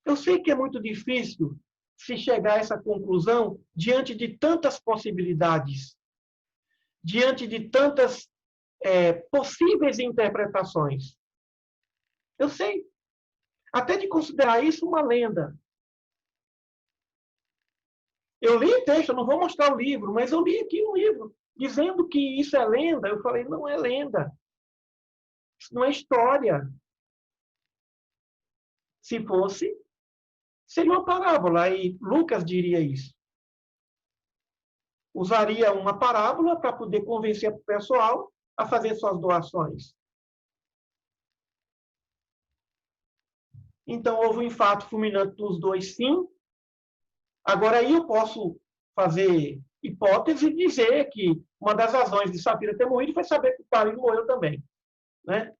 Eu sei que é muito difícil se chegar a essa conclusão diante de tantas possibilidades, diante de tantas possíveis interpretações. Eu sei. Até de considerar isso uma lenda. Eu li o texto, eu não vou mostrar o livro, mas eu li aqui um livro dizendo que isso é lenda. Eu falei, não é lenda. Isso não é história. Se fosse, seria uma parábola, e Lucas diria isso. Usaria uma parábola para poder convencer o pessoal a fazer suas doações. Então, houve um infarto fulminante dos dois, sim. Agora, aí eu posso fazer hipótese e dizer que uma das razões de Safira ter morrido foi saber que o marido morreu também, né?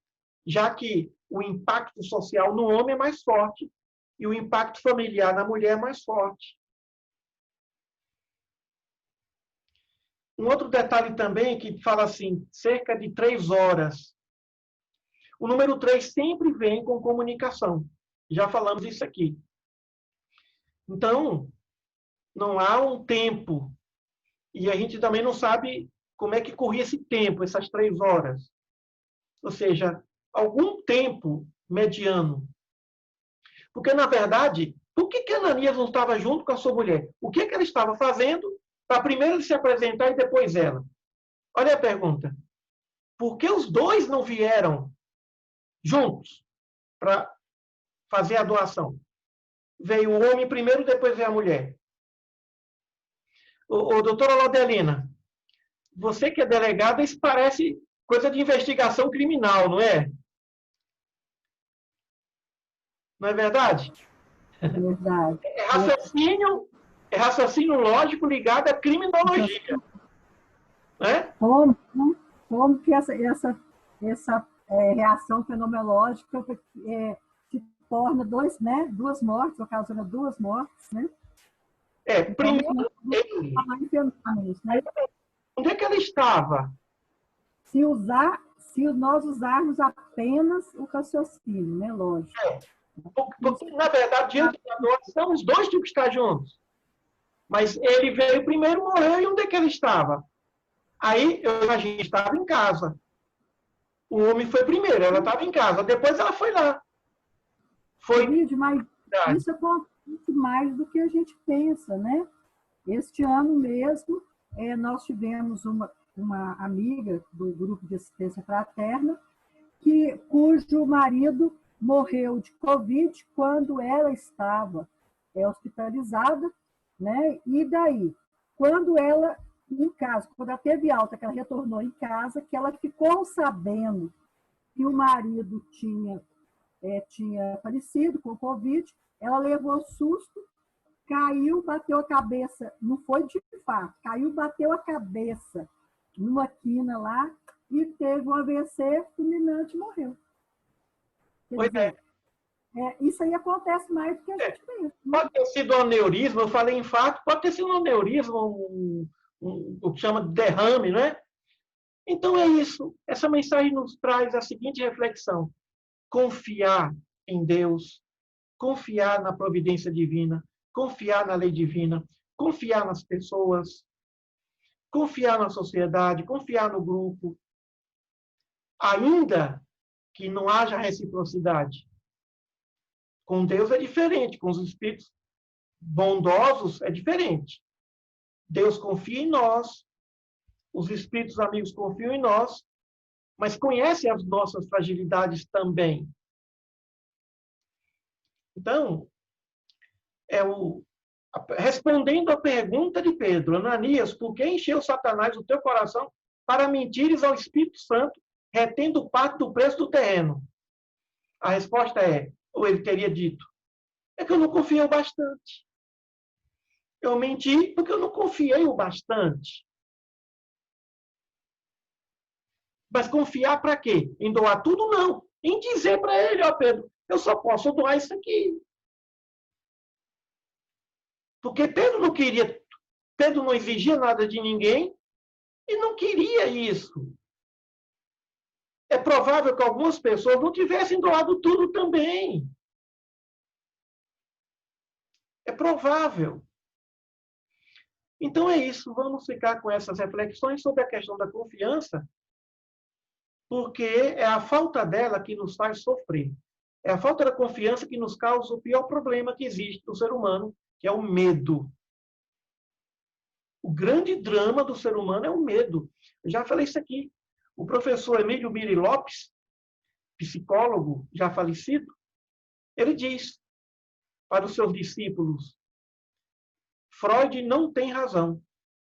Já que o impacto social no homem é mais forte e o impacto familiar na mulher é mais forte. Um outro detalhe também que fala assim, cerca de 3 horas. O número 3 sempre vem com comunicação. Já falamos isso aqui. Então, não há um tempo. E a gente também não sabe como é que corria esse tempo, essas 3 horas. Ou seja, algum tempo mediano. Porque, na verdade, por que Ananias não estava junto com a sua mulher? O que ela estava fazendo para primeiro ele se apresentar e depois ela? Olha a pergunta. Por que os dois não vieram juntos para fazer a doação? Veio o homem primeiro, depois veio a mulher. Doutora Laudelina, você que é delegada, isso parece coisa de investigação criminal, não é? Não é verdade? É verdade. É raciocínio lógico ligado à criminologia. Né? Como que essa reação fenomenológica se torna duas mortes, ocasiona 2 mortes, né? Primeiro, onde é que ela estava? Se nós usarmos apenas o raciocínio, né? Lógico. Porque, na verdade, diante da doação, os dois tinham que estar juntos. Mas ele veio primeiro, morreu, e onde é que ele estava? Aí, eu imagino, estava em casa. O homem foi primeiro, ela estava em casa, depois ela foi lá. Foi. Mas isso acontece mais do que a gente pensa, né? Este ano mesmo, nós tivemos uma amiga do grupo de assistência fraterna, cujo marido morreu de Covid quando ela estava hospitalizada, né? E daí, quando ela, em casa, quando ela teve alta, que ela retornou em casa, que ela ficou sabendo que o marido tinha falecido com Covid, ela levou susto, caiu, bateu a cabeça, não foi de fato, caiu, bateu a cabeça numa quina lá e teve um AVC fulminante e morreu. Quer dizer, isso aí acontece mais do que a gente pensa. Pode ter sido um aneurisma, eu falei infarto, pode ter sido um aneurisma, o que chama de derrame, né? Então é isso. Essa mensagem nos traz a seguinte reflexão: confiar em Deus, confiar na providência divina, confiar na lei divina, confiar nas pessoas, confiar na sociedade, confiar no grupo, ainda que não haja reciprocidade. Com Deus é diferente, com os espíritos bondosos é diferente. Deus confia em nós, os espíritos amigos confiam em nós, mas conhecem as nossas fragilidades também. Então, respondendo à pergunta de Pedro: Ananias, por que encheu Satanás o teu coração para mentires ao Espírito Santo, retendo parte do preço do terreno? A resposta ou ele teria dito, é que eu não confiei o bastante. Eu menti porque eu não confiei o bastante. Mas confiar para quê? Em doar tudo? Não. Em dizer para ele, Pedro, eu só posso doar isso aqui. Porque Pedro não exigia nada de ninguém e não queria isso. É provável que algumas pessoas não tivessem doado tudo também. É provável. Então é isso. Vamos ficar com essas reflexões sobre a questão da confiança, porque é a falta dela que nos faz sofrer. É a falta da confiança que nos causa o pior problema que existe no ser humano, que é o medo. O grande drama do ser humano é o medo. Eu já falei isso aqui. O professor Emílio Miri Lopes, psicólogo já falecido, ele diz para os seus discípulos: Freud não tem razão.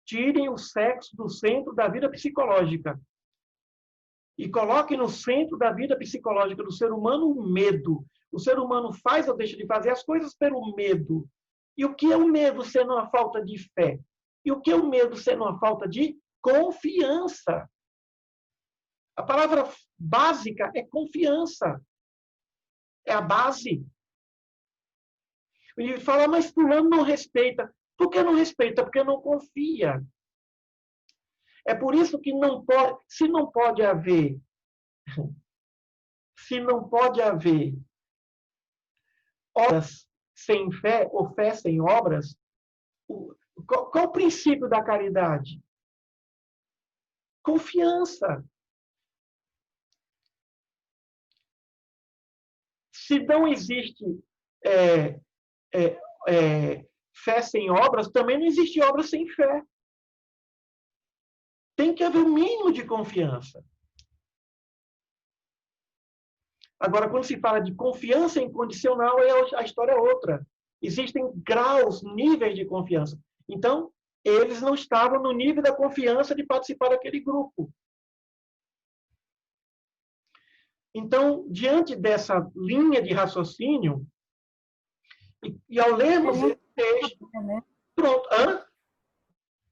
Tirem o sexo do centro da vida psicológica e coloquem no centro da vida psicológica do ser humano o medo. O ser humano faz ou deixa de fazer as coisas pelo medo. E o que é o medo sendo uma falta de fé? E o que é o medo sendo uma falta de confiança? A palavra básica é confiança. É a base. Ele fala, mas fulano não respeita. Por que não respeita? Porque não confia. É por isso que se não pode haver obras sem fé ou fé sem obras, qual é o princípio da caridade? Confiança. Se não existe fé sem obras, também não existe obra sem fé. Tem que haver um mínimo de confiança. Agora, quando se fala de confiança incondicional, a história é outra. Existem graus, níveis de confiança. Então, eles não estavam no nível da confiança de participar daquele grupo. Então, diante dessa linha de raciocínio, e ao lermos esse texto... Pronto.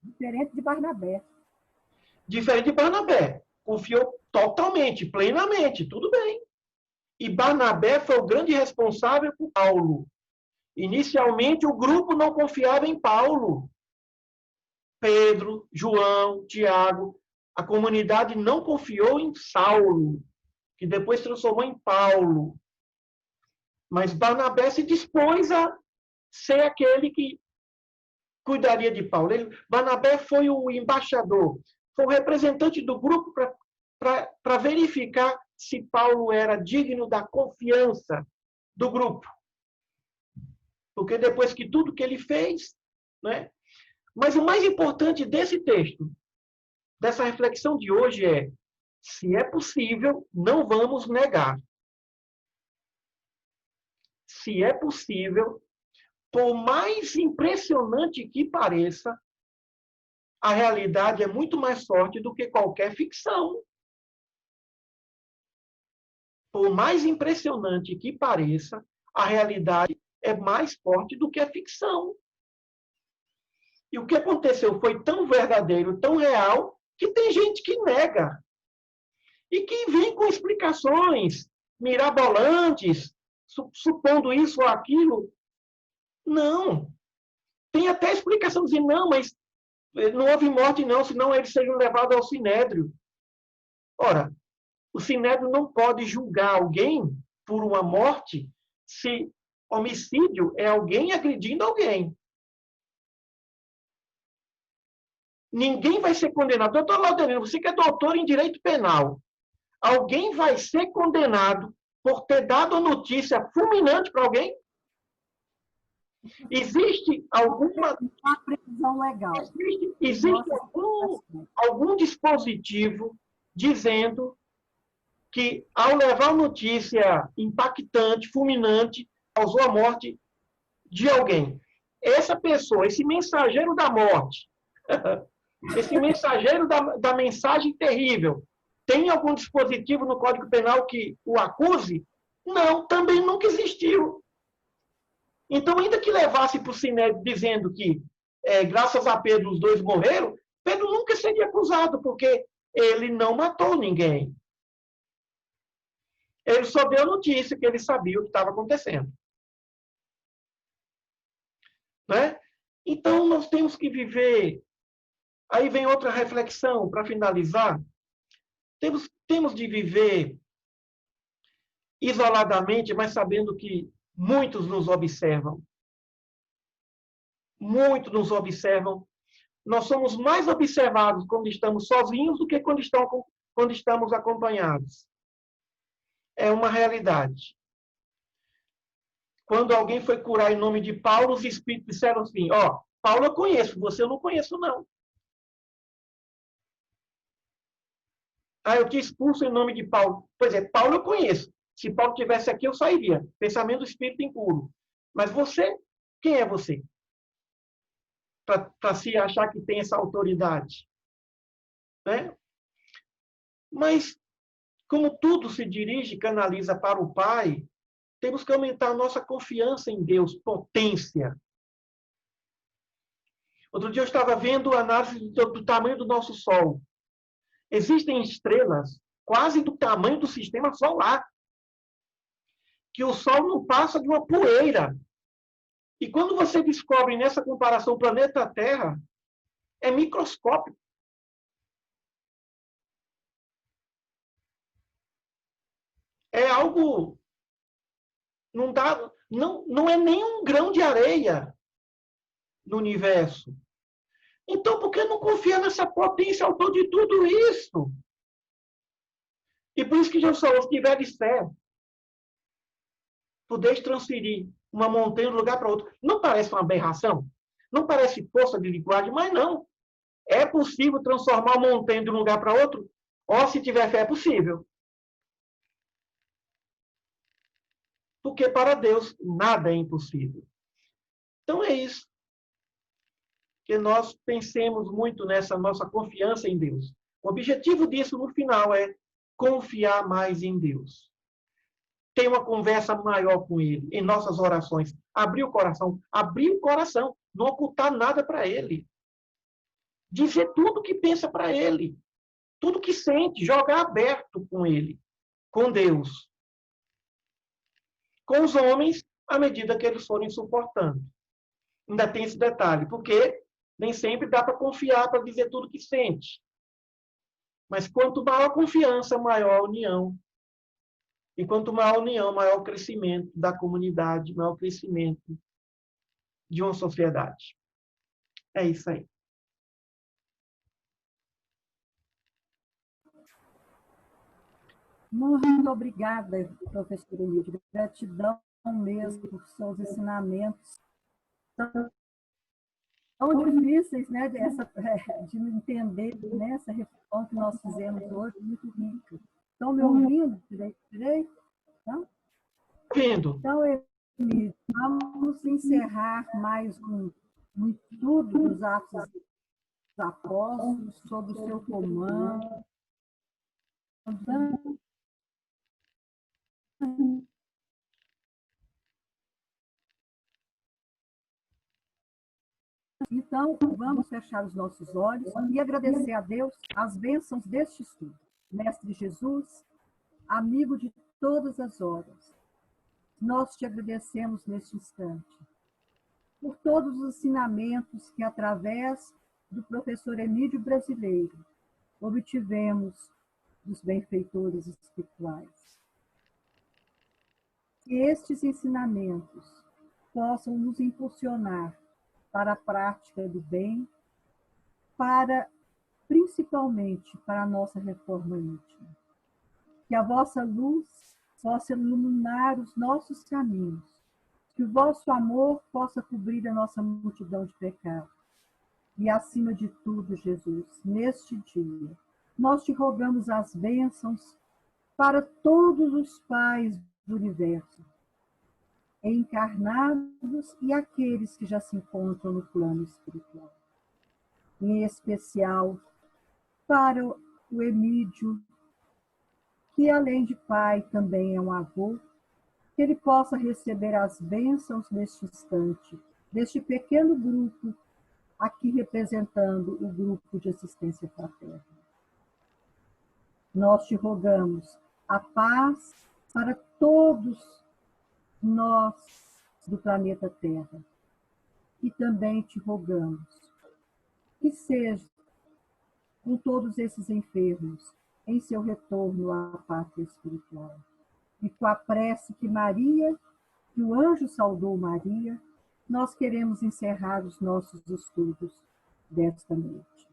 Diferente de Barnabé. Diferente de Barnabé. Confiou totalmente, plenamente, tudo bem. E Barnabé foi o grande responsável por Paulo. Inicialmente, o grupo não confiava em Paulo. Pedro, João, Tiago, a comunidade não confiou em Saulo, que depois se transformou em Paulo. Mas Barnabé se dispôs a ser aquele que cuidaria de Paulo. Barnabé foi o embaixador, foi o representante do grupo para para verificar se Paulo era digno da confiança do grupo. Porque depois que tudo que ele fez, né? Mas o mais importante desse texto, dessa reflexão de hoje é: se é possível, não vamos negar. Se é possível, por mais impressionante que pareça, a realidade é muito mais forte do que qualquer ficção. Por mais impressionante que pareça, a realidade é mais forte do que a ficção. E o que aconteceu foi tão verdadeiro, tão real, que tem gente que nega. E que vem com explicações mirabolantes, supondo isso ou aquilo. Não. Tem até explicação dizendo, não, mas não houve morte não, senão eles seriam levados ao sinédrio. Ora, o sinédrio não pode julgar alguém por uma morte se homicídio é alguém agredindo alguém. Ninguém vai ser condenado. Doutor Laudelino, você que é doutor em direito penal, alguém vai ser condenado por ter dado a notícia fulminante para alguém? Existe alguma... A previsão legal. Existe algum dispositivo dizendo que, ao levar notícia impactante, fulminante, causou a morte de alguém. Essa pessoa, esse mensageiro da morte, esse mensageiro da mensagem terrível, tem algum dispositivo no Código Penal que o acuse? Não, também nunca existiu. Então, ainda que levasse para o Sinédrio dizendo que, graças a Pedro, os dois morreram, Pedro nunca seria acusado, porque ele não matou ninguém. Ele só deu a notícia que ele sabia o que estava acontecendo. Né? Então, nós temos que viver... Aí vem outra reflexão, para finalizar. Temos de viver isoladamente, mas sabendo que muitos nos observam. Muitos nos observam. Nós somos mais observados quando estamos sozinhos do que quando estamos acompanhados. É uma realidade. Quando alguém foi curar em nome de Paulo, os espíritos disseram assim, Paulo eu conheço, você eu não conheço, não. Eu te expulso em nome de Paulo. Pois é, Paulo eu conheço. Se Paulo estivesse aqui, eu sairia. Pensamento do espírito impuro. Mas você, quem é você? Para se achar que tem essa autoridade. Né? Mas, como tudo se dirige e canaliza para o Pai, temos que aumentar a nossa confiança em Deus, potência. Outro dia eu estava vendo a análise do tamanho do nosso Sol. Existem estrelas quase do tamanho do sistema solar, que o Sol não passa de uma poeira. E quando você descobre nessa comparação o planeta Terra, é microscópico. É algo... Não é nem um grão de areia no universo. Então, por que não confia nessa potência autor de tudo isso? E por isso que Jesus falou, se tiveres fé, podeis transferir uma montanha de um lugar para outro. Não parece uma aberração? Não parece força de linguagem? Mas não. É possível transformar uma montanha de um lugar para outro? Se tiver fé, é possível. Porque para Deus nada é impossível. Então é isso. Que nós pensemos muito nessa nossa confiança em Deus. O objetivo disso, no final, é confiar mais em Deus. Ter uma conversa maior com Ele, em nossas orações. Abrir o coração, não ocultar nada para Ele. Dizer tudo o que pensa para Ele. Tudo que sente, jogar aberto com Ele, com Deus. Com os homens, à medida que eles forem suportando. Ainda tem esse detalhe, porque nem sempre dá para confiar para dizer tudo que sente. Mas quanto maior a confiança, maior a união. E quanto maior a união, maior o crescimento da comunidade, maior o crescimento de uma sociedade. É isso aí. Muito obrigada, professora Emílio. Gratidão mesmo por seus ensinamentos tão difíceis, né, de entender, né, essa reflexão que nós fizemos hoje, muito rica. Estão me ouvindo direito? Ouvindo. Então, Emílio, vamos encerrar mais um estudo dos Atos dos Apóstolos, sob o seu comando. Então, vamos fechar os nossos olhos e agradecer a Deus as bênçãos deste estudo. Mestre Jesus, amigo de todas as horas, nós te agradecemos neste instante por todos os ensinamentos que, através do professor Emílio Brasileiro, obtivemos dos benfeitores espirituais. Que estes ensinamentos possam nos impulsionar para a prática do bem, principalmente para a nossa reforma íntima. Que a vossa luz possa iluminar os nossos caminhos, que o vosso amor possa cobrir a nossa multidão de pecados. E, acima de tudo, Jesus, neste dia, nós te rogamos as bênçãos para todos os pais do universo, encarnados e aqueles que já se encontram no plano espiritual. Em especial para o Emílio, que além de pai também é um avô, que ele possa receber as bênçãos neste instante, deste pequeno grupo, aqui representando o grupo de assistência fraterna. Nós te rogamos a paz para todos nós do planeta Terra. E também te rogamos que seja com todos esses enfermos em seu retorno à pátria espiritual. E com a prece que o anjo saudou Maria, nós queremos encerrar os nossos estudos desta noite.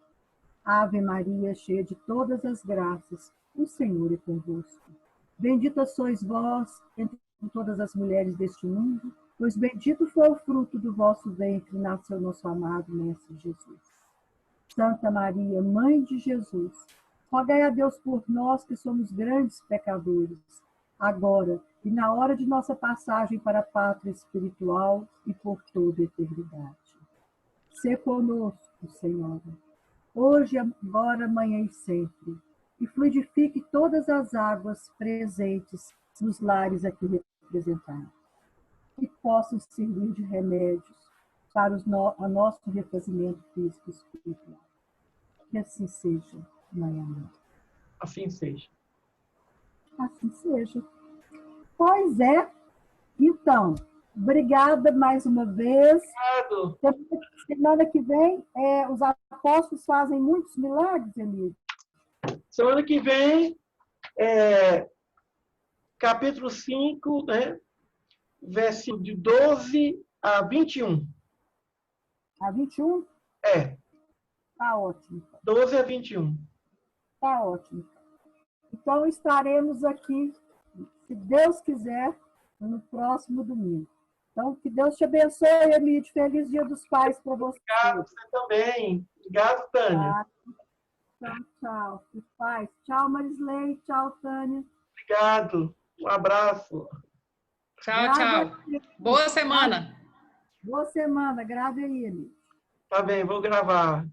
Ave Maria, cheia de todas as graças, o Senhor é convosco. Bendita sois vós entre todas as mulheres deste mundo, pois bendito foi o fruto do vosso ventre, nasceu nosso amado Mestre Jesus. Santa Maria, Mãe de Jesus, rogai a Deus por nós que somos grandes pecadores, agora e na hora de nossa passagem para a pátria espiritual e por toda a eternidade. Sê conosco, Senhora, hoje, agora, amanhã e sempre, e fluidifique todas as águas presentes nos lares aqui representados, que possam servir de remédios para o nosso refazimento físico e espiritual. Que assim seja, Mãe amada. Assim seja. Assim seja. Pois é. Então, obrigada mais uma vez. Obrigado. Semana que vem, os apóstolos fazem muitos milagres, Emílio. Semana que vem, capítulo 5, né? Versículo de 12 a 21. A 21? É. Tá ótimo. 12 a 21. Tá ótimo. Então, estaremos aqui, se Deus quiser, no próximo domingo. Então, que Deus te abençoe, Emílio. Feliz Dia dos Pais para você. Obrigado, você também. Obrigado, Tânia. Tchau, tchau. Paz. Tchau, Marisley. Tchau, Tânia. Obrigado. Um abraço. Tchau, tchau. Boa semana. Boa semana. Grave aí, Emílio. Tá bem, vou gravar.